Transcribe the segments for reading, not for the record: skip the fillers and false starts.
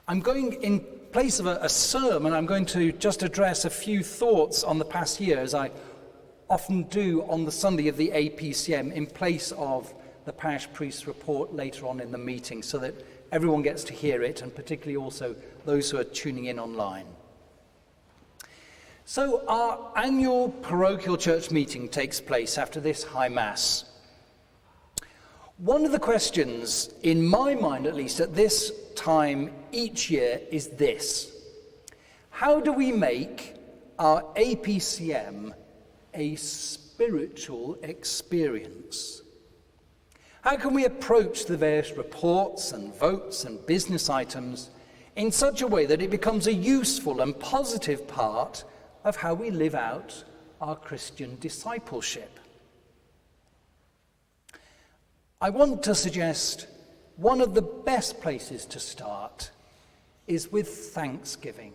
I'm going, in place of a sermon, I'm going to just address a few thoughts on the past year, as I often do on the Sunday of the APCM, in place of the parish priest's report later on in the meeting, so that everyone gets to hear it, and particularly also those who are tuning in online. So our annual parochial church meeting takes place after this High Mass. One of the questions, in my mind at least, at this time each year is this: how do we make our APCM a spiritual experience? How can we approach the various reports and votes and business items in such a way that it becomes a useful and positive part of how we live out our Christian discipleship? I want to suggest one of the best places to start is with thanksgiving.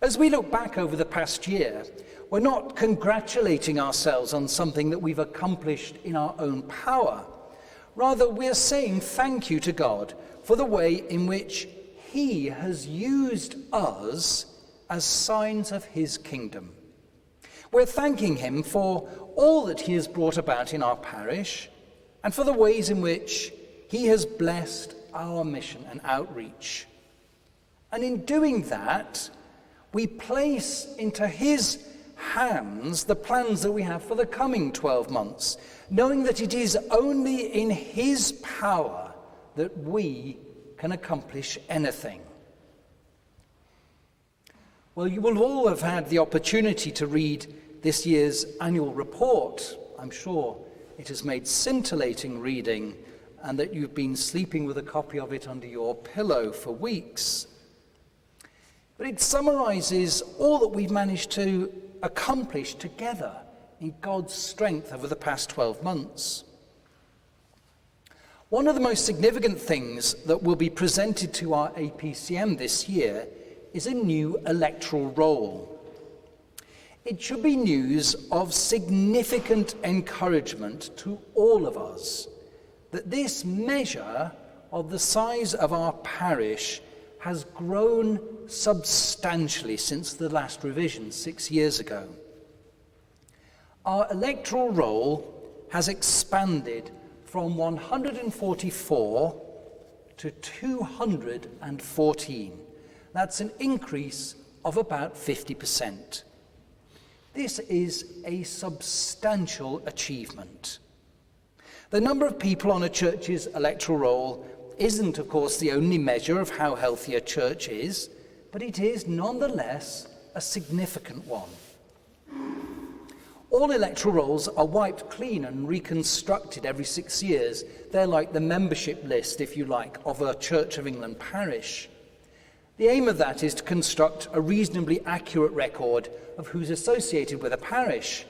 As we look back over the past year, we're not congratulating ourselves on something that we've accomplished in our own power. Rather, we're saying thank you to God for the way in which He has used us as signs of His kingdom. We're thanking Him for all that He has brought about in our parish and for the ways in which He has blessed our mission and outreach. And in doing that, we place into His hands the plans that we have for the coming 12 months, knowing that it is only in His power that we can accomplish anything. Well, you will all have had the opportunity to read this year's annual report. I'm sure it has made scintillating reading, and that you've been sleeping with a copy of it under your pillow for weeks. But it summarizes all that we've managed to accomplish together in God's strength over the past 12 months. One of the most significant things that will be presented to our APCM this year is a new electoral roll. It should be news of significant encouragement to all of us that this measure of the size of our parish has grown substantially since the last revision 6 years ago. Our electoral roll has expanded from 144 to 214. That's an increase of about 50%. This is a substantial achievement. The number of people on a church's electoral roll isn't, of course, the only measure of how healthy a church is, but it is nonetheless a significant one. All electoral rolls are wiped clean and reconstructed every 6 years. They're like the membership list, if you like, of a Church of England parish. The aim of that is to construct a reasonably accurate record of who's associated with a parish.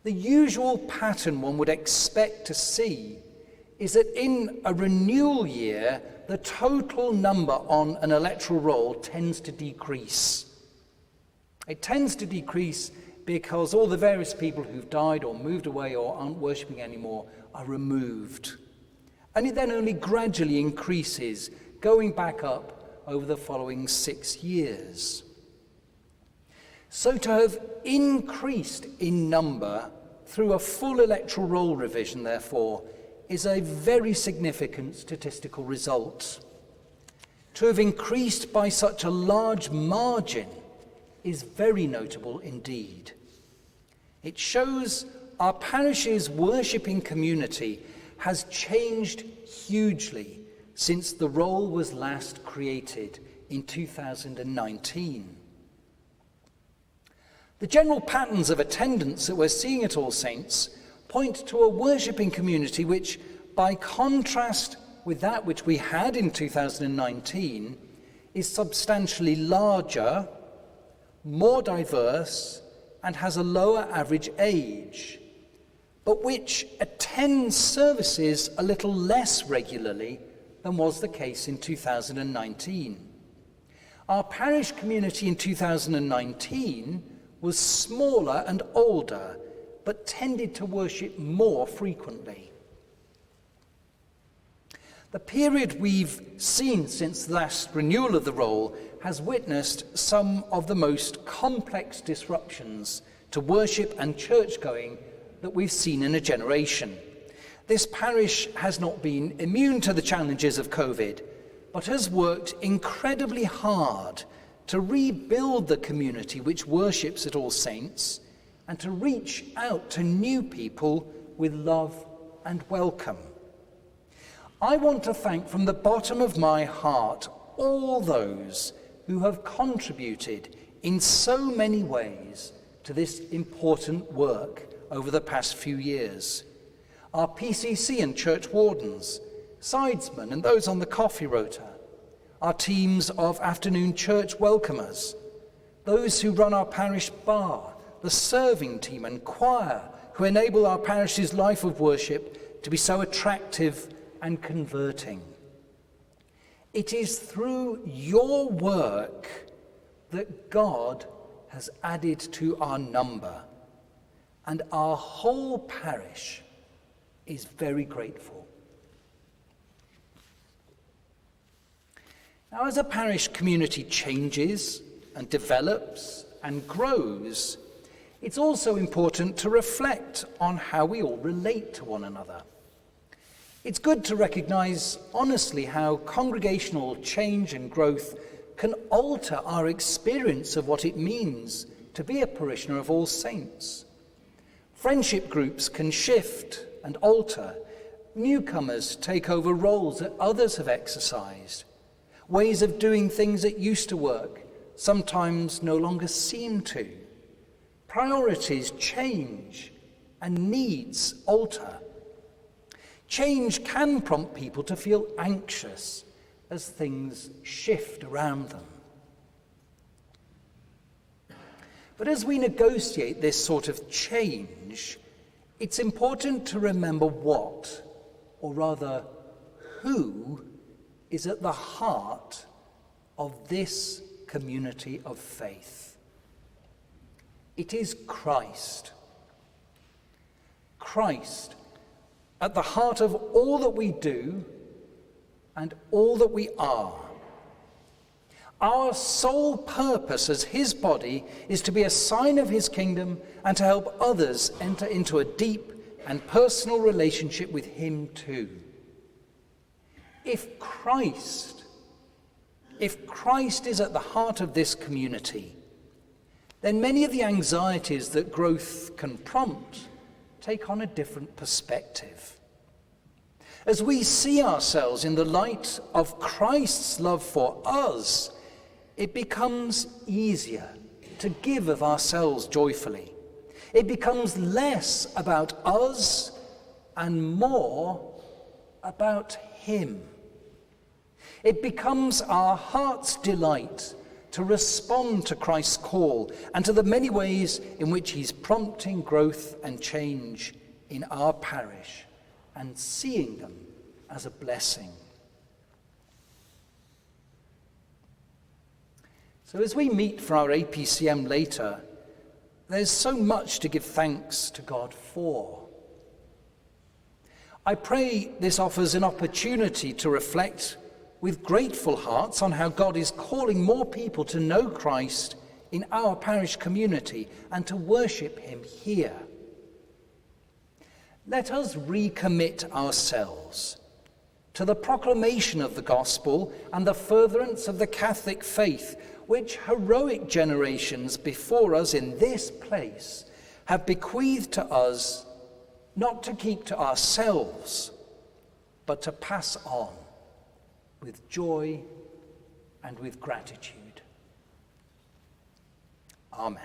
The usual pattern one would expect to see is that in a renewal year, the total number on an electoral roll tends to decrease. It tends to decrease because all the various people who've died or moved away or aren't worshipping anymore are removed. And it then only gradually increases, going back up over the following 6 years. So to have increased in number through a full electoral roll revision, therefore, is a very significant statistical result. To have increased by such a large margin is very notable indeed. It shows our parish's worshipping community has changed hugely since the roll was last created in 2019. The general patterns of attendance that we're seeing at All Saints point to a worshipping community which, by contrast with that which we had in 2019, is substantially larger, more diverse, and has a lower average age, but which attends services a little less regularly than was the case in 2019. Our parish community in 2019 was smaller and older, but tended to worship more frequently. The period we've seen since the last renewal of the role has witnessed some of the most complex disruptions to worship and church-going that we've seen in a generation. This parish has not been immune to the challenges of COVID, but has worked incredibly hard to rebuild the community which worships at All Saints and to reach out to new people with love and welcome. I want to thank from the bottom of my heart all those who have contributed in so many ways to this important work over the past few years. Our PCC and church wardens, sidesmen and those on the coffee rota, our teams of afternoon church welcomers, those who run our parish bar, the serving team and choir who enable our parish's life of worship to be so attractive and converting. It is through your work that God has added to our number, and our whole parish is very grateful. Now, as a parish community changes and develops and grows, it's also important to reflect on how we all relate to one another. It's good to recognize honestly how congregational change and growth can alter our experience of what it means to be a parishioner of All Saints. Friendship groups can shift and alter. Newcomers take over roles that others have exercised. Ways of doing things that used to work sometimes no longer seem to. Priorities change and needs alter. Change can prompt people to feel anxious as things shift around them. But as we negotiate this sort of change, it's important to remember what, or rather who, is at the heart of this community of faith. It is Christ. Christ at the heart of all that we do and all that we are. Our sole purpose as his body is to be a sign of his kingdom and to help others enter into a deep and personal relationship with him too. If Christ is at the heart of this community, then many of the anxieties that growth can prompt take on a different perspective. As we see ourselves in the light of Christ's love for us, it becomes easier to give of ourselves joyfully. It becomes less about us and more about him. It becomes our heart's delight to respond to Christ's call and to the many ways in which he's prompting growth and change in our parish and seeing them as a blessing. So as we meet for our APCM later, there's so much to give thanks to God for. I pray this offers an opportunity to reflect with grateful hearts on how God is calling more people to know Christ in our parish community and to worship him here. Let us recommit ourselves to the proclamation of the gospel and the furtherance of the Catholic faith, which heroic generations before us in this place have bequeathed to us, not to keep to ourselves, but to pass on with joy and with gratitude. Amen.